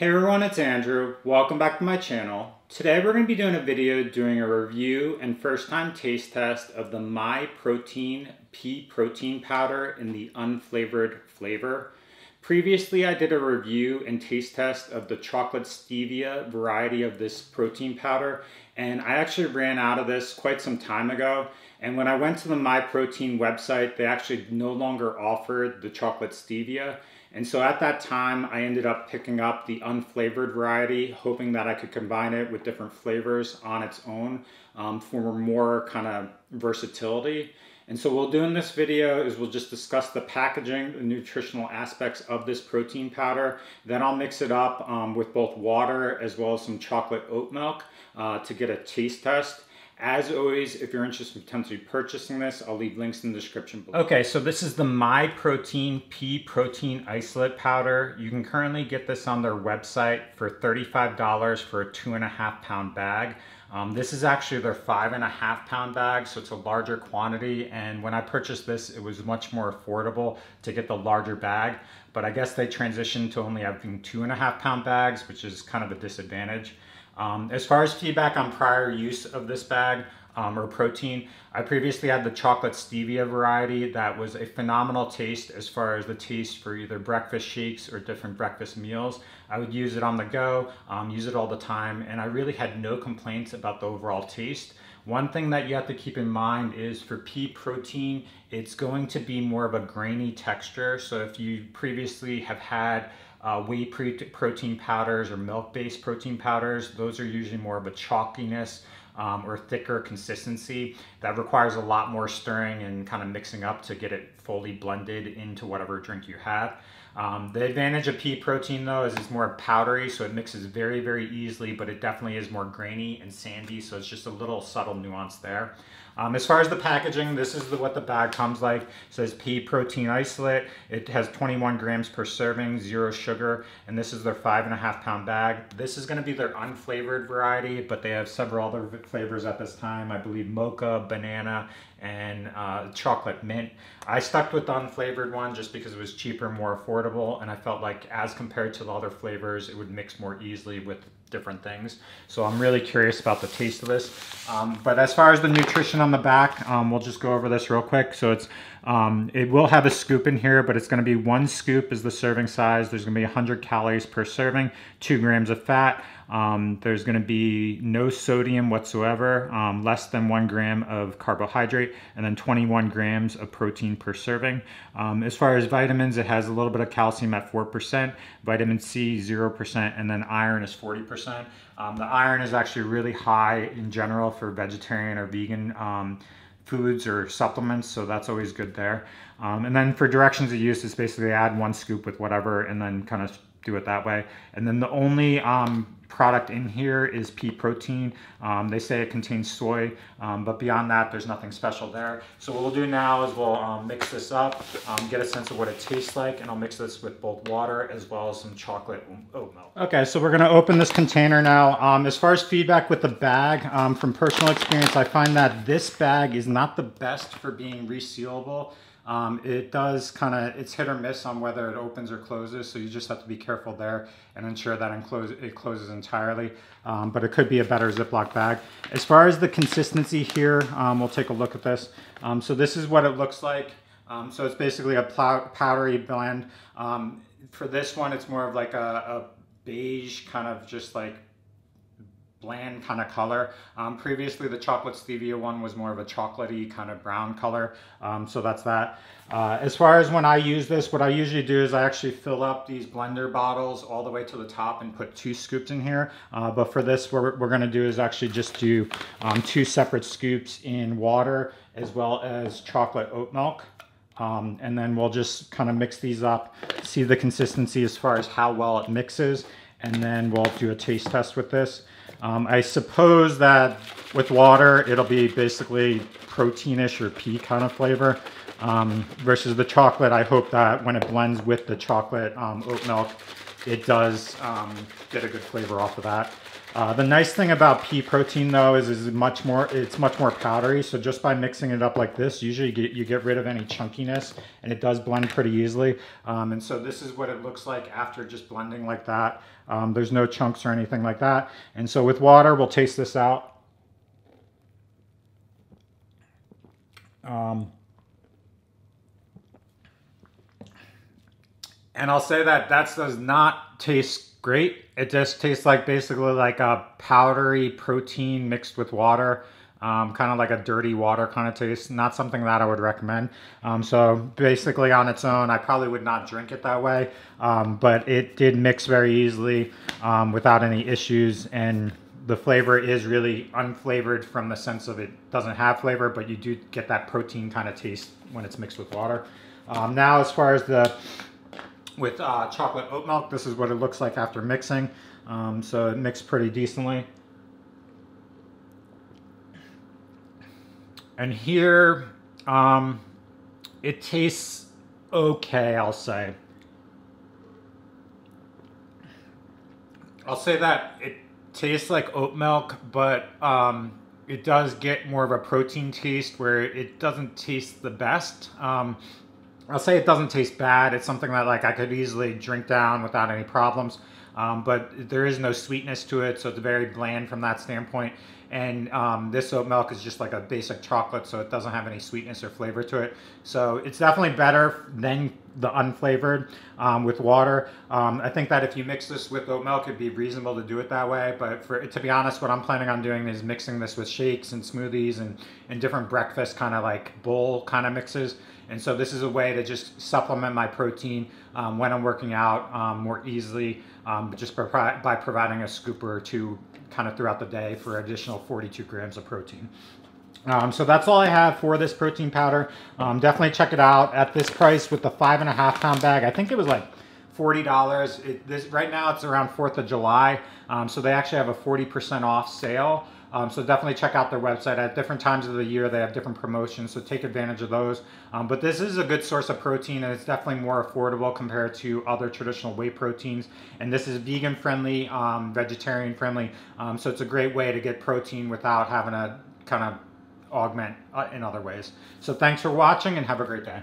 Hey everyone, it's Andrew. Welcome back to my channel. Today we're going to be doing a video doing a review and first time taste test of the MyProtein Pea Protein Powder in the Unflavored Flavor. Previously I did a review and taste test of the chocolate stevia variety of this protein powder, and I actually ran out of this quite some time ago. And when I went to the MyProtein website, they actually no longer offered the chocolate stevia. And so at that time, I ended up picking up the unflavored variety, hoping that I could combine it with different flavors on its own for more kind of versatility. And so what we'll do in this video is we'll just discuss the packaging, the nutritional aspects of this protein powder. Then I'll mix it up with both water as well as some chocolate oat milk to get a taste test. As always, if you're interested in potentially purchasing this, I'll leave links in the description below. Okay, so this is the MyProtein Pea Protein Isolate powder. You can currently get this on their website for $35 for a 2.5 pound bag. This is actually their 5.5 pound bag, so it's a larger quantity. And when I purchased this, it was much more affordable to get the larger bag. But I guess they transitioned to only having 2.5 pound bags, which is kind of a disadvantage. As far as feedback on prior use of this bag or protein, I previously had the chocolate stevia variety that was a phenomenal taste as far as the taste for either breakfast shakes or different breakfast meals. I would use it on the go, use it all the time, and I really had no complaints about the overall taste. One thing that you have to keep in mind is for pea protein, it's going to be more of a grainy texture. So if you previously have had whey protein powders or milk-based protein powders, those are usually more of a chalkiness or thicker consistency that requires a lot more stirring and kind of mixing up to get it fully blended into whatever drink you have. The advantage of pea protein though is it's more powdery, so it mixes very, very easily, but it definitely is more grainy and sandy, so it's just a little subtle nuance there. As far as the packaging, this is what the bag comes like. It says Pea Protein Isolate. It has 21 grams per serving, 0 sugar, and this is their 5.5 pound bag. This is going to be their unflavored variety, but they have several other flavors at this time. I believe mocha, banana, and chocolate mint. I stuck with the unflavored one just because it was cheaper, more affordable, and I felt like as compared to the other flavors, it would mix more easily with different things. So I'm really curious about the taste of this. But as far as the nutrition on the back, we'll just go over this real quick. So it's it will have a scoop in here, but it's going to be 1 scoop is the serving size. There's going to be 100 calories per serving, 2 grams of fat. There's going to be no sodium whatsoever, less than 1 gram of carbohydrate, and then 21 grams of protein per serving. As far as vitamins, it has a little bit of calcium at 4%, vitamin C 0%, and then iron is 40%. The iron is actually really high in general for vegetarian or vegan foods or supplements, so that's always good there. And then for directions of use, it's basically add 1 scoop with whatever and then kind of do it that way. And then the only product in here is pea protein. They say it contains soy, but beyond that, there's nothing special there. So what we'll do now is we'll mix this up, get a sense of what it tastes like, and I'll mix this with both water as well as some chocolate oat milk. Okay, so we're gonna open this container now. As far as feedback with the bag, from personal experience, I find that this bag is not the best for being resealable. It does kind of, it's hit or miss on whether it opens or closes, so you just have to be careful there and ensure that it closes entirely, but it could be a better Ziploc bag. As far as the consistency here, we'll take a look at this. So this is what it looks like. So it's basically a powdery blend. For this one, it's more of like a beige kind of just like bland kind of color. Previously the chocolate stevia one was more of a chocolatey kind of brown color, so that's that. As far as when I use this, what I usually do is I actually fill up these blender bottles all the way to the top and put 2 scoops in here, but for this what we're going to do is actually just do 2 separate scoops in water as well as chocolate oat milk. And then we'll just kind of mix these up, see the consistency as far as how well it mixes, and then we'll do a taste test with this. I suppose that with water, it'll be basically proteinish or pea kind of flavor. Versus the chocolate, I hope that when it blends with the chocolate oat milk, it does get a good flavor off of that. The nice thing about pea protein though is it's much more powdery. So just by mixing it up like this, usually you get rid of any chunkiness, and it does blend pretty easily. And so this is what it looks like after just blending like that. There's no chunks or anything like that. And so with water, we'll taste this out. And I'll say that does not taste great. It just tastes like basically like a powdery protein mixed with water. Kind of like a dirty water kind of taste. Not something that I would recommend. So basically on its own, I probably would not drink it that way. But it did mix very easily without any issues. And the flavor is really unflavored from the sense of it doesn't have flavor, but you do get that protein kind of taste when it's mixed with water. Now as far as with chocolate oat milk, this is what it looks like after mixing. So it mixed pretty decently. And here, it tastes okay, I'll say. I'll say that it tastes like oat milk, but it does get more of a protein taste where it doesn't taste the best. I'll say it doesn't taste bad. It's something that like I could easily drink down without any problems. But there is no sweetness to it, so it's very bland from that standpoint. And this oat milk is just like a basic chocolate, so it doesn't have any sweetness or flavor to it. So it's definitely better than the unflavored with water. I think that if you mix this with oat milk, it'd be reasonable to do it that way. But to be honest, what I'm planning on doing is mixing this with shakes and smoothies and different breakfast kind of like bowl kind of mixes. And so this is a way to just supplement my protein when I'm working out more easily, just by providing a scoop or two kind of throughout the day for additional 42 grams of protein. So that's all I have for this protein powder. Definitely check it out at this price with the 5.5 pound bag. I think it was like $40. Right now it's around 4th of July. So they actually have a 40% off sale. So definitely check out their website. At different times of the year, they have different promotions, so take advantage of those. But this is a good source of protein, and it's definitely more affordable compared to other traditional whey proteins. And this is vegan friendly, vegetarian friendly, so it's a great way to get protein without having to kind of augment in other ways. So thanks for watching, and have a great day.